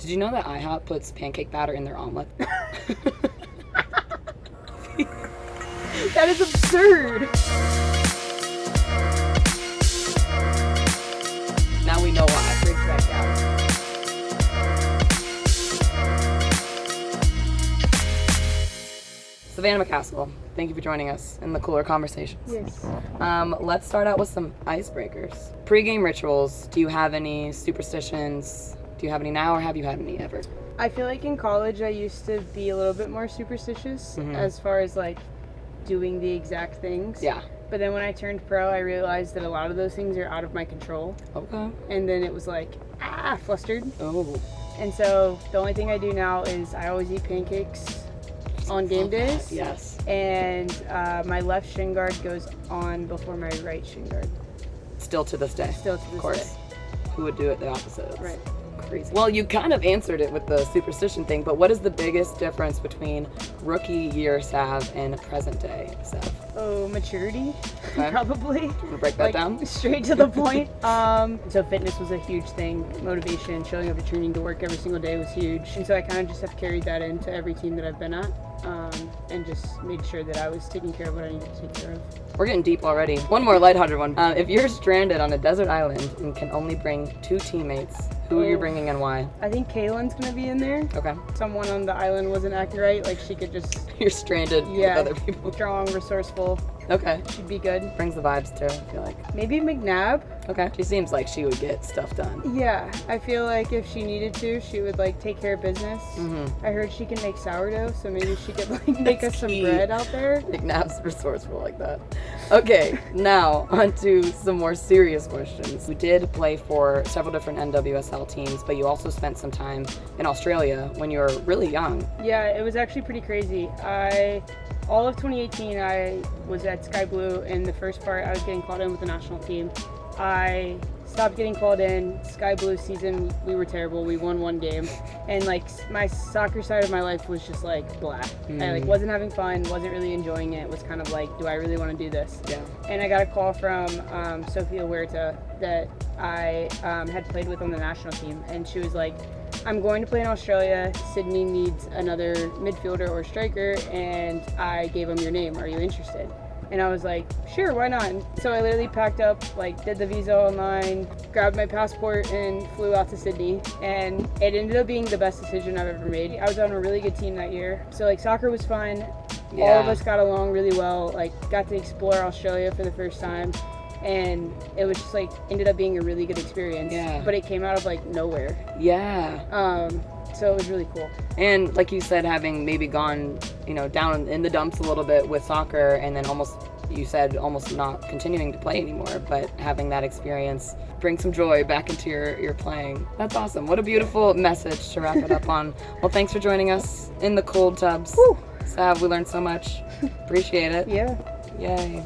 Did you know that IHOP puts pancake batter in their omelet? That is absurd. Now we know why. Bridge that gap. Savannah McCaskill, thank you for joining us in the Cooler Conversations. Yes. Let's start out with some icebreakers. Pre-game rituals. Do you have any superstitions? Do you have any now, or have you had any ever? I feel like in college I used to be a little bit more superstitious as far as like doing the exact things. Yeah. But then when I turned pro, I realized that a lot of those things are out of my control. Okay. And then it was like, flustered. Oh. And so the only thing I do now is I always eat pancakes on game days. Yes. And my left shin guard goes on before my right shin guard. Still to this day. Still to this Of course. day. Who would do it the opposite? It's Right. crazy. Well, you kind of answered it with the superstition thing, but what is the biggest difference between rookie year Sav and present day Sav? Oh, maturity, Okay. probably. Can we break that down? Straight to the point. So fitness was a huge thing. Motivation, showing up at training to work every single day was huge. And so I kind of just have carried that into every team that I've been at, and just made sure that I was taking care of what I needed to take care of. We're getting deep already. One more lighthearted one. If you're stranded on a desert island and can only bring 2 teammates, who are you bringing and why? I think Kaylin's gonna be in there. Okay. Someone on the island wasn't acting right. Like she could just, You're stranded with other people. strong, resourceful. Okay. She'd be good. Brings the vibes too, I feel like. Maybe McNabb. Okay. She seems like she would get stuff done. Yeah, I feel like if she needed to, she would like take care of business. I heard she can make sourdough, so maybe she could like make us some key. bread out there. McNabb's resourceful like that. Okay, now on to some more serious questions. You did play for several different NWSL teams, but you also spent some time in Australia when you were really young. Yeah, it was actually pretty crazy. All of 2018, I was at Sky Blue, and the first part, I was getting called in with the national team. I stopped getting called in. Sky Blue season, we were terrible. We won 1 game, and like my soccer side of my life was just like blah. I like wasn't having fun, wasn't really enjoying it. Was kind of like, do I really want to do this? Yeah. And I got a call from Sophia Huerta that I had played with on the national team, and she was like, I'm going to play in Australia. Sydney needs another midfielder or striker, and I gave them your name. Are you interested? And I was like, sure, why not? And so I literally packed up, like did the visa online, grabbed my passport, and flew out to Sydney. And it ended up being the best decision I've ever made. I was on a really good team that year. So like soccer was fun. Yeah. All of us got along really well. Like got to explore Australia for the first time. And it was just like ended up being a really good experience. Yeah. But it came out of like nowhere. Yeah. So it was really cool. And like you said, having maybe gone, down in the dumps a little bit with soccer, and then almost not continuing to play anymore, but having that experience bring some joy back into your playing. That's awesome. What a beautiful message to wrap it up on. Well, thanks for joining us in the cold tubs. Woo. Sav, we learned so much. Appreciate it. Yeah. Yay.